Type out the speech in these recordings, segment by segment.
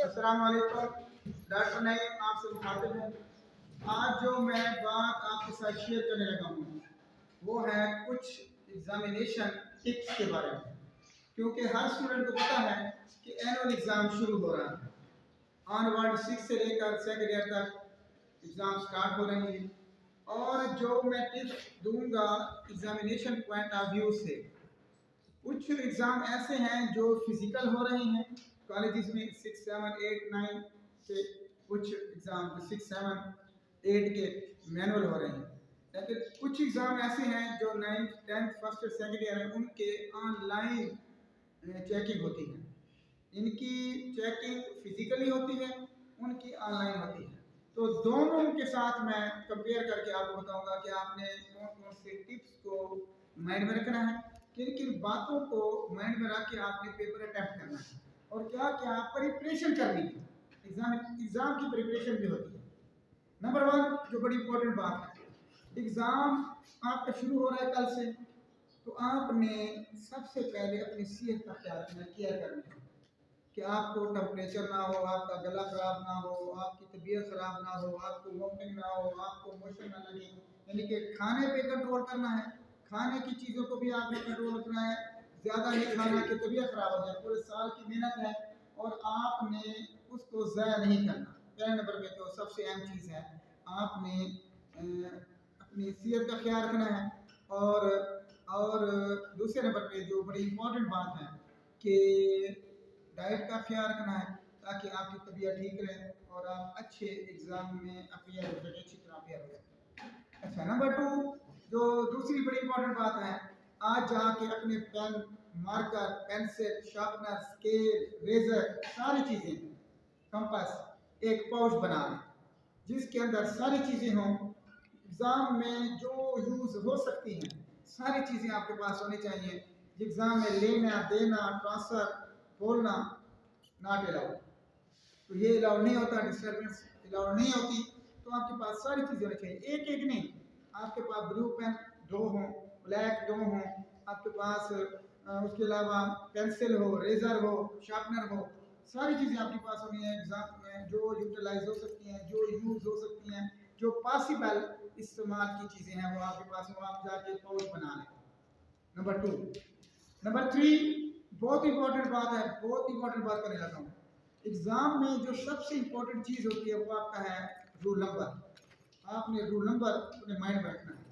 अस्सलाम वालेकुम। डॉक्टर नईम आपसे मुखातिब है। आज जो मैं बात आपके साथ शेयर करने लगा हूँ वो है कुछ एग्जामिनेशन टिप्स के बारे में, क्योंकि हर स्टूडेंट को पता है कि एनुअल एग्ज़ाम शुरू हो रहा है। ऑन वर्ड 6 से लेकर सेकेंड ईयर तक एग्ज़ाम स्टार्ट हो रहे हैं और जो मैं टिप्स दूंगा एग्जामिनेशन पॉइंट ऑफ व्यू से, कुछ एग्ज़ाम ऐसे हैं जो फिज़िकल हो रहे हैं कॉलेजेस में 6, 7, 8, 9 से, कुछ एग्ज़ाम 6, 7, 8 के मैनुअल हो रहे हैं, लेकिन कुछ एग्ज़ाम ऐसे हैं जो 9th, 10th, फर्स्ट और सेकेंड ईयर हैं, उनके ऑनलाइन चेकिंग होती है। इनकी चेकिंग फिज़िकली होती है, उनकी ऑनलाइन होती है। तो दोनों के साथ मैं कंपेयर करके आपको बताऊंगा कि आपने कौन कौन से टिप्स को माइंड में रखना है, किन किन बातों को माइंड में रख के आपने पेपर अटेम्प्ट करना है और क्या क्या प्रिपरेशन करनी है। एग्ज़ाम की प्रिपरेशन भी होती है। नंबर 1 जो बड़ी इंपॉर्टेंट बात है, एग्ज़ाम आपका शुरू हो रहा है कल से, तो आपने सबसे पहले अपनी सेहत का ख्याल रखना, केयर करनी है कि आपको टेम्परेचर ना हो, आपका गला ख़राब ना हो, आपकी तबीयत ख़राब ना हो, आपको वोमिटिंग ना हो, आपको मोशन ना लगे। यानी कि खाने पे कंट्रोल करना है, खाने की चीज़ों को भी आपने कंट्रोल रखना है। ज़्यादा नहीं खाना कि तबीयत ख़राब हो जाए। पूरे साल की मेहनत है और आपने उसको ज़ाया नहीं करना। पहले नंबर पे तो सबसे अहम चीज़ है, आपने अपनी सेहत का ख्याल रखना है। और दूसरे नंबर पे जो बड़ी इम्पोर्टेंट बात है कि डाइट का ख्याल रखना है ताकि आपकी तबीयत ठीक रहे और आप अच्छे एग्ज़ाम में अपीयर हो सकें, अच्छी तरह अपीयर हो सकें। अच्छा, नंबर 2 जो दूसरी बड़ी इंपॉर्टेंट बात है, आज जाके अपने pen, marker, pencil, sharpener, scale, razor, सारी चीज़ें, कंपास एक पाउच बना लें जिसके अंदर सारी चीज़ें हों। एग्ज़ाम में जो यूज़ हो सकती हैं सारी चीज़ें आपके पास होनी चाहिए। एग्ज़ाम में लेना, देना, ट्रांसफ़र, बोलना नॉट अलाउड। तो ये अलाउड नहीं होता, डिस्टर्बेंस अलाउड नहीं होती। तो आपके पास सारी चीज़ें होनी चाहिए, एक एक नहीं। आपके पास ब्लू पेन 2 हों, ब्लैक 2 हों, आपके पास उसके अलावा पेंसिल हो, रेज़र हो, शार्पनर हो, सारी चीज़ें आपके पास होनी है। एग्ज़ाम में जो यूटिलाइज हो सकती हैं, जो यूज़ हो सकती हैं, जो पॉसिबल इस्तेमाल की चीज़ें हैं वो आपके पास हो, आप जाके पाउच बना लें। नंबर 2 नंबर 3 बहुत इंपॉर्टेंट बात है, बहुत इंपॉर्टेंट बात करने लगा हूँ। एग्ज़ाम में जो सबसे इंपॉर्टेंट चीज़ होती है वो आपका है रोल नंबर। आपने रोल नंबर अपने माइंड में रखना है।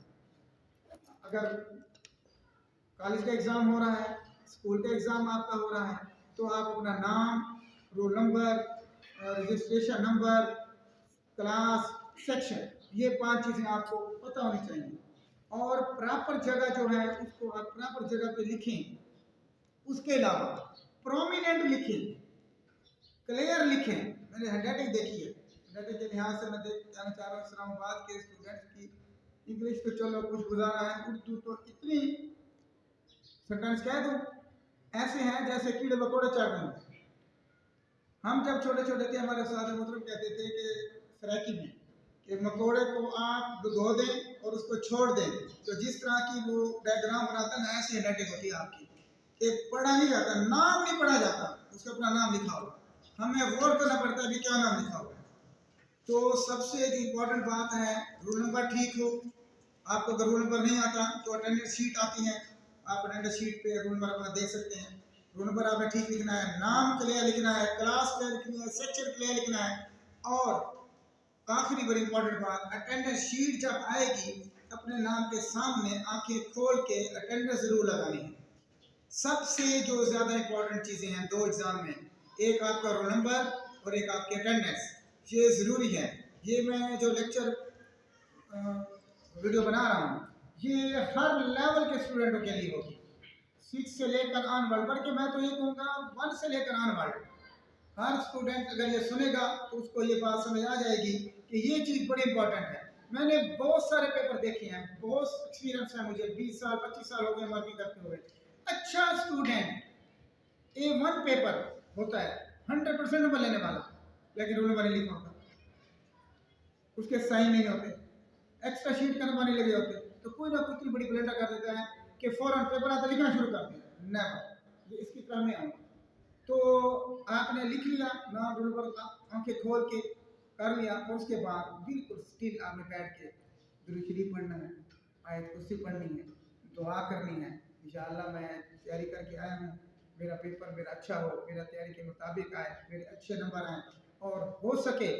अगर कॉलेज का एग्ज़ाम हो रहा है, स्कूल का एग्ज़ाम आपका हो रहा है, तो आप अपना नाम, roll number, registration number, class, section, ये 5 चीज़ें आपको पता होनी चाहिए और प्रॉपर जगह जो है उसको आप प्रॉपर जगह पे लिखें। उसके अलावा प्रोमिनेंट लिखें, क्लियर लिखें। मैंने हैंडराइटिंग देखी है, हैंडराइटिंग के लिहाज से मैं कहना चाह रहा हूँ इस्लामाबाद के स्टूडेंट्स की इंग्लिश तो चलो कुछ गुजारा है, उर्दू तो इतनी सेंटेंस कह दूँ ऐसे हैं जैसे कीड़े मकोड़े चढ़ रहे हैं। हम जब छोटे छोटे थे हमारे उस्ताद मोहतरम कहते थे कि सराकी में कि मकोड़े को आप धो दें और उसको छोड़ दें तो जिस तरह की वो डायग्राम बनाता है ना, ऐसी हैंडराइटिंग होती है आपकी कि पढ़ा नहीं जाता, नाम नहीं पढ़ा जाता, उसका अपना नाम लिखा होगा, हमें गौर करना पड़ता है कि क्या नाम लिखा हुआ है। तो सबसे इम्पोर्टेंट बात है रोल नंबर ठीक हो। आपको अगर रोल नंबर नहीं आता तो अटेंडेंस शीट आती है, आप अटेंडेंस शीट पे रोल नंबर अपना देख सकते हैं। रोल नंबर आपने ठीक लिखना है, नाम क्लियर लिखना है, क्लास क्लियर लिखनी है, सेक्शन क्लियर लिखना है और आखिरी बड़ी इंपॉर्टेंट बात, अटेंडेंस शीट जब आएगी अपने नाम के सामने आंखें खोल के अटेंडेंस जरूर लगानी है। सबसे जो ज़्यादा इंपॉर्टेंट चीज़ें हैं 2 एग्ज़ाम में, एक आपका रोल नंबर और एक आपकी अटेंडेंस, ये ज़रूरी है। ये मैं जो लेक्चर वीडियो बना रहा हूँ ये हर लेवल के स्टूडेंटों के लिए होगी, 6 से लेकर ऑनवर्ड, बल्कि मैं तो ये कहूँगा 1 से लेकर ऑनवर्ड। हर स्टूडेंट अगर ये सुनेगा तो उसको ये बात समझ आ जाएगी कि ये चीज़ बड़ी इंपॉर्टेंट है। मैंने बहुत सारे पेपर देखे हैं, बहुत एक्सपीरियंस है मुझे, 20 साल 25 साल हो गए वर्किंग करते हुए। अच्छा स्टूडेंट A1 पेपर होता है 100% नंबर लेने वाला, लेकिन रोल नंबर नहीं लिखा होता, उसके साइन नहीं होते, एक्स्ट्रा शीट का नंबर नहीं लगे होते, तो कोई ना कोई इतनी बड़ी ब्लंडर कर देता है कि फौरन पेपर आता लिखना शुरू कर दिया। नेवर, ये इसकी तरह में आऊँगा। तो आपने लिख लिया नाम रोल नंबर का, आंखें खोल के कर लिया, और उसके बाद बिल्कुल स्टिल आपने बैठ के दुरूद शरीफ पढ़ना है, आयत कुर्सी पढ़नी है, दुआ करनी है। इंशाअल्लाह मैं तैयारी करके आया हूँ, मेरा पेपर मेरा अच्छा हो, मेरा तैयारी के मुताबिक आए, मेरे अच्छे नंबर आए, और हो सके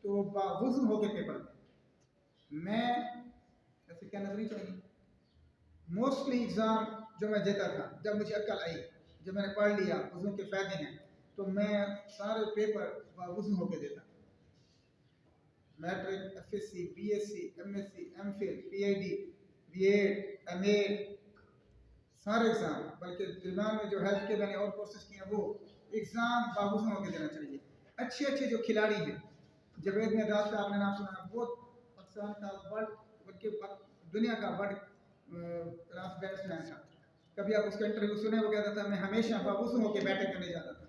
तो बावजूद होके पेपर दें। मैं ऐसे कहना तो नहीं चाहिए, मोस्टली एग्ज़ाम जो मैं देता था, जब मुझे अक्ल आई, जब मैंने पढ़ लिया वज़ू के फ़ायदे हैं, तो मैं सारे पेपर बावजूद होके देता। Matric, FSc, BSc, MSc, MPhil, PhD, BEd, MA, सारे एग्ज़ाम, बल्कि दरमियान में जो हेल्थ के मैंने और कोर्सेज किए हैं वो एग्ज़ाम बावजूद होकर देना चाहिए। अच्छे अच्छे जो खिलाड़ी हैं, जावेद मिर्ज़ा का आपने नाम सुना है, बहुत पाकिस्तान का वर्ल्ड, बल्कि दुनिया का वर्ल्ड क्लास बैट्समैन था। कभी आप उसका इंटरव्यू सुने, वो कहता था मैं हमेशा बावजूद होकर बैटिंग करने जाता था।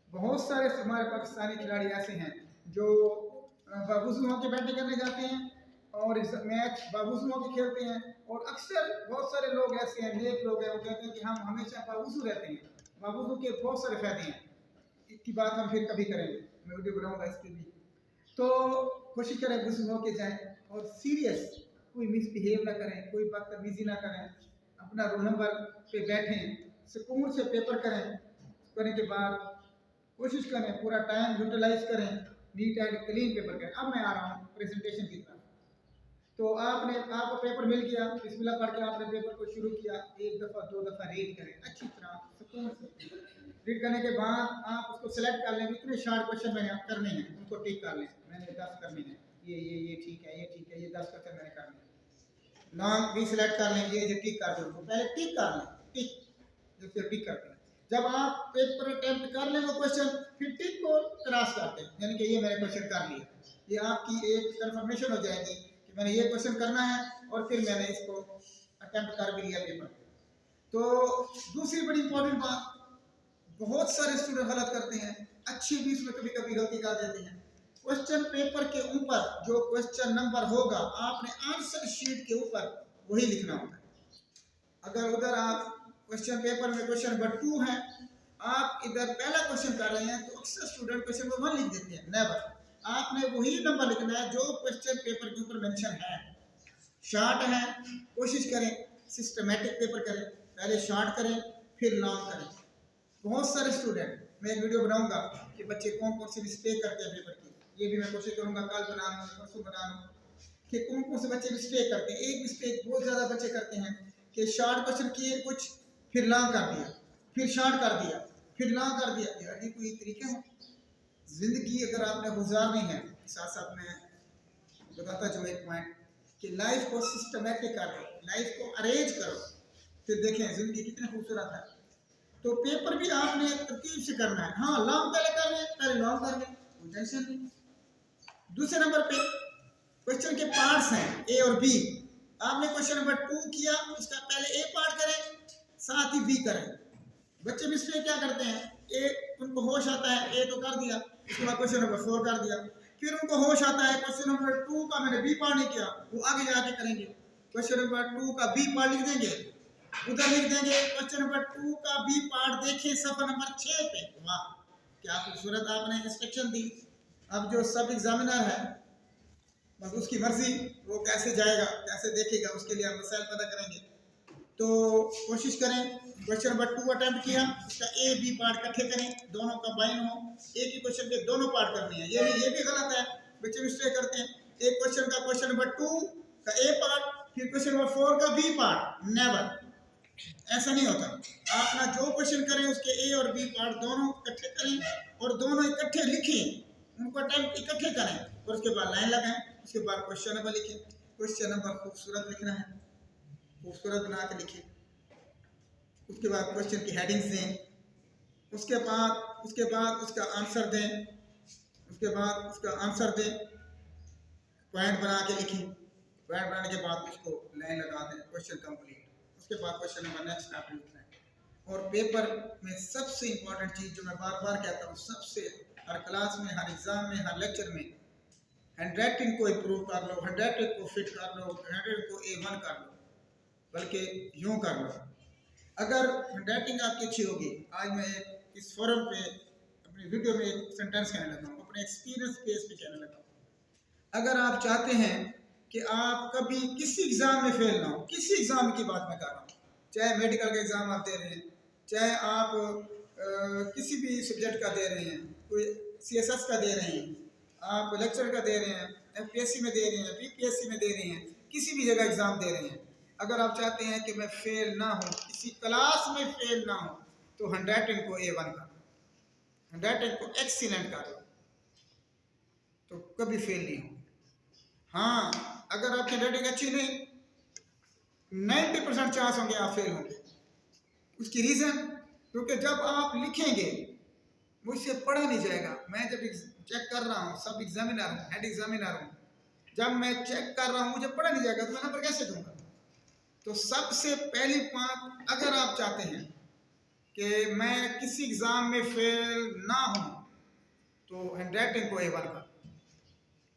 बहुत सारे हमारे पाकिस्तानी खिलाड़ी ऐसे हैं जो बावजूद होकर बैटिंग करने जाते हैं और इस मैच बावजूद होकर खेलते हैं, और अक्सर बहुत सारे लोग ऐसे हैं, नेक लोग हैं, वो कहते हैं कि हम हमेशा बावजूद रहते हैं। बावजूद के बहुत सारे फायदे हैं, इसकी बात हम फिर कभी करेंगे, मैं वीडियो बनाऊंगा इसके लिए। तो कोशिश करें बावजूद होकर जाएं, और सीरियस कोई मिसबिहेव ना करें, कोई बदतमीजी ना करें, अपना रोल नंबर पे बैठें, सुकून से पेपर करें। करने के बाद कोशिश करें पूरा टाइम यूटिलाइज करें, नीट एंड क्लीन पेपर करें। अब मैं आ रहा हूँ प्रेजेंटेशन की तरफ। तो आपको पेपर मिल गया, बिस्मिल्लाह पढ़ के आपने पेपर को शुरू किया, एक दफ़ा दो दफ़ा रीड करें अच्छी तरह सुकून से। रीड करने के बाद आप उसको सेलेक्ट कर लें, इतने शार्ट क्वेश्चन मैंने करने हैं, उनको टिक कर लें। मैंने 10 करने हैं, ये ठीक है, ये ठीक है, ये 10 क्वेश्चन मैंने करने हैं। लॉन्ग भी सिलेक्ट कर लें, ये जो टिक कर दो, पहले टिक कर लें, टिक जैसे टिक करते हैं। जब आप पेपर अटेम्प्ट कर लें वो क्वेश्चन, फिर टिक को क्रॉस करते हैं, यानी कि ये मैंने क्वेश्चन कर लिया। ये आपकी एक कंफर्मेशन हो जाएगी कि मैंने ये क्वेश्चन करना है, और फिर मैंने इसको अटेम्प्ट कर भी लिया पेपर। तो दूसरी बड़ी इंपॉर्टेंट बात, बहुत सारे स्टूडेंट गलत करते हैं, अच्छी भी इसमें कभी कभी गलती कर देते हैं। क्वेश्चन पेपर के ऊपर जो क्वेश्चन नंबर होगा, आपने आंसर शीट के ऊपर वही लिखना होता है। अगर उधर आप क्वेश्चन पेपर में क्वेश्चन नंबर 2 है, आप इधर पहला क्वेश्चन कर रहे हैं, तो अक्सर स्टूडेंट क्वेश्चन नंबर 1 लिख देते हैं। नेवर, आपने वही नंबर लिखना है जो क्वेश्चन पेपर के ऊपर मेंशन है। शॉर्ट है, कोशिश करें सिस्टमैटिक पेपर करें, पहले शॉर्ट करें फिर लॉन्ग करें। बहुत सारे स्टूडेंट, मैं एक वीडियो बनाऊंगा कि बच्चे कौन कौन से मिस्टेक करते हैं पेपर की, ये भी मैं कोशिश करूंगा कल बना लूँ, परसों बना लूँ, कि कौन कौन से बच्चे मिस्टेक करते हैं। एक मिस्टेक बहुत ज़्यादा बच्चे करते हैं कि शॉर्ट क्वेश्चन किए कुछ, फिर लॉन्ग कर दिया, फिर शॉर्ट कर दिया, फिर लॉन्ग कर दिया। यार ये कोई तरीके हो? ज़िंदगी अगर आपने गुजारनी है, साथ साथ मैं बताता जो एक पॉइंट कि लाइफ को सिस्टमैटिक करो, लाइफ को अरेंज करो, फिर देखें ज़िंदगी कितनी खूबसूरत है। तो पेपर भी आपने तरतीब से करना है। हाँ, लॉन्ग पहले कर लें, पहले लॉन्ग कर लें, कोई टेंशन नहीं। दूसरे नंबर पे क्वेश्चन के पार्ट्स हैं ए और बी। आपने क्वेश्चन नंबर 2 किया, उसका पहले ए पार्ट करें, साथ ही बी करें। बच्चे मिस्टेक क्या करते हैं, ए उनको होश आता है, ए तो कर दिया, उसके बाद क्वेश्चन नंबर 4 कर दिया, फिर उनको होश आता है क्वेश्चन नंबर 2 का मैंने बी पार्ट नहीं किया, वो आगे जाके करेंगे। क्वेश्चन नंबर 2 का बी पार्ट लिख देंगे, उधर लिख देंगे क्वेश्चन नंबर 2 का बी पार्ट, देखिए सफा नंबर 6 पे। वाह क्या खूबसूरत आपने इंस्ट्रक्शन दी। अब जो सब एग्जामिनर है, बस उसकी मर्जी, वो कैसे जाएगा कैसे देखेगा, उसके लिए हम मसाइल पता करेंगे। तो कोशिश करें क्वेश्चन नंबर 2 अटेम्प्ट किया, उसका ए बी पार्ट इकट्ठे करें, दोनों कंबाइन हो, एक ही क्वेश्चन के दोनों पार्ट करने हैं। ये भी गलत है, बच्चे मिस्टेक करते हैं। एक क्वेश्चन का क्वेश्चन नंबर 2 का ए पार्ट, फिर क्वेश्चन नंबर 4 का बी पार्ट। नेवर, ऐसा नहीं होता। आप ना जो क्वेश्चन करें उसके ए और बी पार्ट दोनों इकट्ठे करें, और दोनों इकट्ठे लिखें, उनको अटेम्प्ट इकट्ठे करें, और उसके बाद लाइन लगाएं, उसके बाद क्वेश्चन नंबर लिखें। क्वेश्चन नंबर खूबसूरत लिखना है, खूबसूरत बना के लिखें। उसके बाद क्वेश्चन की हेडिंग्स दें, उसके बाद उसका आंसर दें, उसके बाद उसका आंसर दें, पॉइंट बना के लिखें। पॉइंट बनाने के बाद उसको लाइन लगा दें, क्वेश्चन कंप्लीट। उसके बाद क्वेश्चन नंबर नेक्स्ट आपने लिखना है। और पेपर में सबसे इंपॉर्टेंट चीज़ जो मैं बार बार कहता हूँ, सबसे हर क्लास में, हर एग्ज़ाम में, हर लेक्चर में, हैंडराइटिंग को इम्प्रूव कर लो, हैंडराइटिंग को फिट कर लो, हैंडराइटिंग को A1 कर लो, बल्कि यूँ कर लो। अगर हैंडराइटिंग आपकी अच्छी होगी, आज मैं एक इस फोरम पे अपनी वीडियो में एक सेंटेंस कहने लगा हूँ, अपने एक्सपीरियंस बेस पे कहने लगा हूँ। अगर आप चाहते हैं कि आप कभी किसी एग्ज़ाम में फेल ना हो, किसी एग्ज़ाम की बात मैं कर रहा हूँ, चाहे मेडिकल का एग्ज़ाम आप दे रहे हैं, चाहे आप किसी भी सब्जेक्ट का दे रहे हैं, कोई CSS का दे रहे हैं, आप लेक्चर का दे रहे हैं, FPSC में दे रहे हैं, BPSC में दे रहे हैं, किसी भी जगह एग्ज़ाम दे रहे हैं, अगर आप चाहते हैं कि मैं फेल ना हूँ, किसी क्लास में फेल ना हूँ, तो 100 को A1 कर लो, 100 को एक्सीलेंट कर लो, तो कभी फेल नहीं हो। हाँ, अगर आपकी रेटिंग अच्छी नहीं, 90% चांस होंगे आप फेल होंगे। उसकी रीज़न, क्योंकि जब आप लिखेंगे मुझसे पढ़ा नहीं जाएगा। मैं जब चेक कर रहा हूँ, सब एग्जामिनर हूँ, हेड एग्जामिनर हूँ, जब मैं चेक कर रहा हूँ मुझे पढ़ा नहीं जाएगा तो मैं नंबर कैसे दूंगा? तो सबसे पहली बात, अगर आप चाहते हैं कि मैं किसी एग्ज़ाम में फेल ना हूँ, तो हैंडराइटिंग को A1 कर,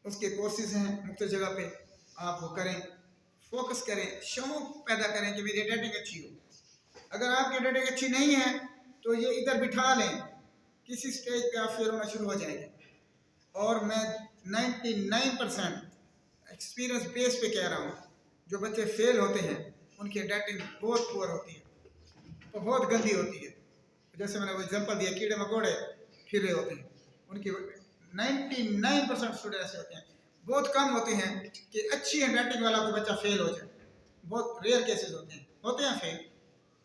उसके कोर्सेज हैं मुख्तलिफ जगह पे, आप वो करें, फोकस करें, शौक पैदा करें कि मेरी हैंडराइटिंग अच्छी हो। अगर आपकी हैंडराइटिंग अच्छी नहीं है तो ये इधर बिठा लें, किसी स्टेज पे आप फेल होना शुरू हो जाएंगे। और मैं 99% एक्सपीरियंस बेस पे कह रहा हूँ, जो बच्चे फेल होते हैं उनकी हैंडराइटिंग बहुत पुअर होती है, तो बहुत गंदी होती है। जैसे मैंने वो एग्जांपल दिया, कीड़े मकोड़े फिर रहे होते हैं, उनकी 99% स्टूडेंट ऐसे होते हैं। बहुत कम होते हैं कि अच्छी हैंडराइटिंग वाला कोई बच्चा फेल हो जाए, बहुत रेयर केसेस होते हैं फेल,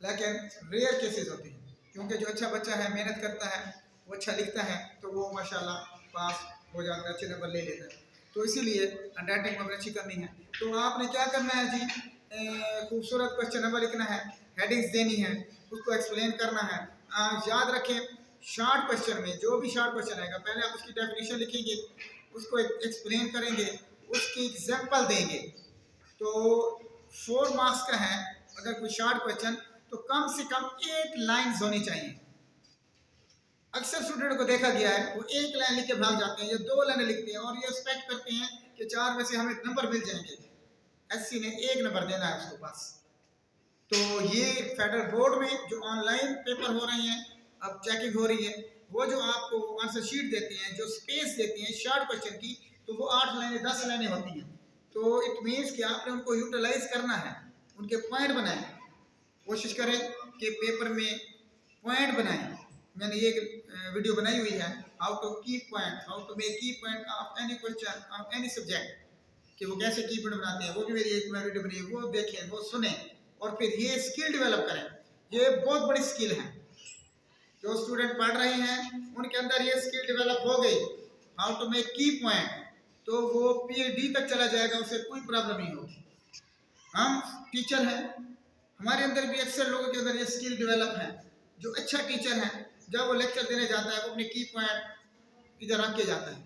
लेकिन रेयर केसेस होते हैं, क्योंकि जो अच्छा बच्चा है, मेहनत करता है, वो अच्छा लिखता है, तो वो माशाल्लाह पास हो जाता है, अच्छे नंबर ले लेता है। तो इसीलिए हैंडराइटिंग में अच्छी करनी है, तो आपने क्या करना है जी, खूबसूरत क्वेश्चन नंबर लिखना है, हेडिंग्स देनी है, उसको एक्सप्लेन करना है। याद रखें, शॉर्ट क्वेश्चन में जो भी शॉर्ट क्वेश्चन आएगा, पहले आप उसकी डेफिनेशन लिखेंगे, उसको एक्सप्लेन करेंगे, उसकी एग्जाम्पल देंगे। तो 4 मार्क्स का है अगर कोई शॉर्ट क्वेश्चन, तो कम से कम 8 लाइन्स होनी चाहिए। अक्सर स्टूडेंट को देखा गया है, वो 1 लाइन लिख के भाग जाते हैं या 2 लाइनें लिखते हैं और ये एक्सपेक्ट करते हैं कि 4 में से हमें नंबर मिल जाएंगे। SC ने 1 नंबर देना है उसको बस। तो ये फेडरल बोर्ड में जो ऑनलाइन पेपर हो रहे हैं, अब चेकिंग हो रही है, वो जो आपको आंसर शीट देते हैं, जो स्पेस देते हैं शॉर्ट क्वेश्चन की, तो वो 8 लाइनें 10 लाइनें होती हैं। तो इट मीन्स कि आपने उनको यूटिलाइज करना है, उनके पॉइंट बनाएं, कोशिश करें कि पेपर में पॉइंट बनाएं। मैंने ये वीडियो बनाई हुई है, हाउ टू की पॉइंट, हाउ टू मेक की point of any question of any subject, कि वो कैसे की पॉइंट बनाते हैं, वो भी मेरी एक वीडियो बनी है, वो देखें, वो सुने, और फिर ये स्किल डेवलप करें। ये बहुत बड़ी स्किल है, जो स्टूडेंट पढ़ रहे हैं उनके अंदर ये स्किल डेवलप हो गई, हाउ टू मेक की पॉइंट, तो वो PhD तक चला जाएगा, उसे कोई प्रॉब्लम नहीं होगी। हम टीचर हैं, हमारे अंदर भी अक्सर लोगों के अंदर ये स्किल डेवलप है। जो अच्छा टीचर है, जब वो लेक्चर देने जाता है, वो अपने की पॉइंट इधर रख के जाता है,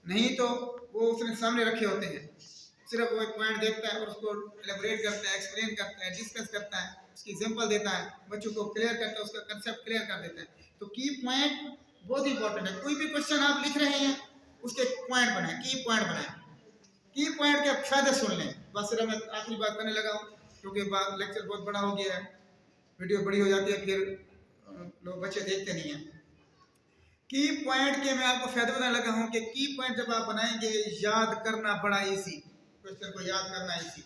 नहीं तो वो उसने सामने रखे होते हैं, सिर्फ वो एक पॉइंट देखता है और उसको एलेबोरेट करता है, एक्सप्लेन करता है, डिस्कस करता है, उसकी एग्जांपल देता है, बच्चों को क्लियर करता है, उसका कंसेप्ट क्लियर कर देता है। तो की पॉइंट बहुत इंपॉर्टेंट है। कोई भी क्वेश्चन आप लिख रहे हैं, उसके पॉइंट बनाएं, की पॉइंट बनाएं, की पॉइंट के फायदे सुन लें। बस सिर्फ मैं आखिरी बात करने लगा हूँ, क्योंकि लेक्चर बहुत बड़ा हो गया है, वीडियो बड़ी हो जाती है, फिर लोग बच्चे देखते नहीं हैं। की पॉइंट के मैं आपको फायदे बताने लगा हूँ कि की पॉइंट जब आप बनाएंगे, याद करना बड़ा इजी, क्वेश्चन को याद करना इजी,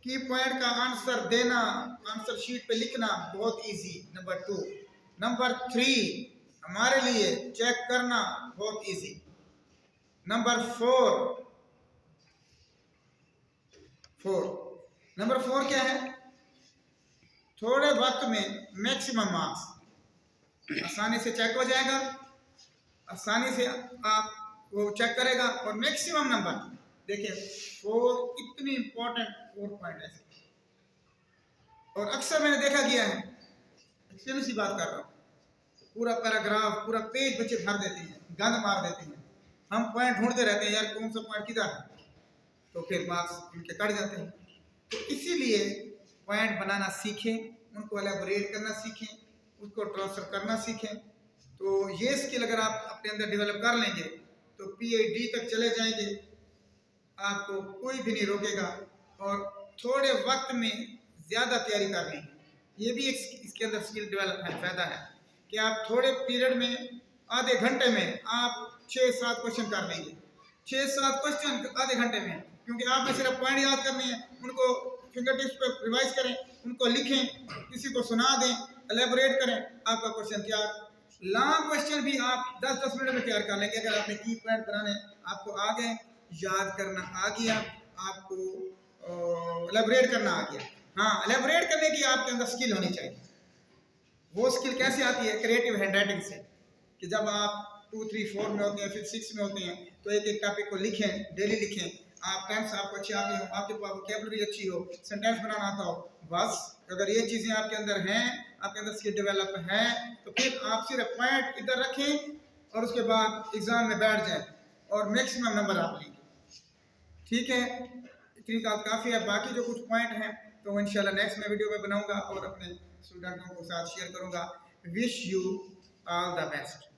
की पॉइंट का आंसर देना, आंसर शीट पे लिखना बहुत इजी। नंबर 2, नंबर 3 हमारे लिए चेक करना बहुत इजी। नंबर 4 क्या है? थोड़े वक्त में मैक्सिमम मार्क्स, आसानी से चेक हो जाएगा, आसानी से आप वो चेक करेगा, और मैक्सिमम नंबर। देखिए 4 इतनी इंपॉर्टेंट 4 पॉइंट है, और अक्सर मैंने देखा गया है, एक्सपीरियंस की बात कर रहा हूँ, पूरा पैराग्राफ, पूरा पेज बच्चे भर देते हैं, गंद मार देते हैं, हम पॉइंट ढूंढते रहते हैं, यार कौन सा पॉइंट किधर है, तो फिर मार्क्स उनके कट जाते हैं। तो इसीलिए पॉइंट बनाना सीखें, उनको एलेबोरेट करना सीखें, उसको ट्रांसफर करना सीखें। तो ये स्किल अगर आप अपने अंदर डेवलप कर लेंगे तो PhD तक चले जाएंगे, आपको कोई भी नहीं रोकेगा, और थोड़े वक्त में ज़्यादा तैयारी कर लेंगे। ये भी एक इसके अंदर स्किल डेवलप है, फ़ायदा है। कि आप थोड़े पीरियड में, आधे घंटे में आप 6-7 क्वेश्चन कर लेंगे। 6-7 क्वेश्चन आधे घंटे में, क्योंकि आपने सिर्फ पॉइंट याद करने हैं, उनको फिंगर टिप्स पे रिवाइज करें, उनको लिखें, किसी को सुना दें, एलेबोरेट करें, आपका क्वेश्चन तैयार। लॉन्ग क्वेश्चन भी आप 10-10 मिनट में तैयार कर लेंगे अगर आपने की पॉइंट बनाने आपको आ गए, याद करना आ गया, आपको एलेबोरेट करना आ गया। हाँ, एलेबोरेट करने की आपके अंदर स्किल होनी चाहिए। वो स्किल कैसे आती है? क्रिएटिव हैंडराइटिंग से, कि जब आप 2, 3, 4 में होते हैं, फिर 6 में होते हैं, तो एक एक टॉपिक को लिखें, डेली लिखें। आप टेंस आपको अच्छी आती हो, आपके पास वोकैबुलरी अच्छी हो, सेंटेंस बनाना आता हो, बस अगर ये चीज़ें आपके अंदर हैं, आपके अंदर स्किल डेवलप है, तो फिर आप सिर्फ पॉइंट इधर रखें और उसके बाद एग्जाम में बैठ जाएं और मैक्सिमम नंबर आप लेंगे। ठीक है, इतनी बात काफ़ी है। बाकी जो कुछ पॉइंट हैं तो इंशाल्लाह नेक्स्ट में वीडियो में बनाऊंगा और अपने स्टूडेंटों के साथ शेयर करूंगा। Wish you all the best.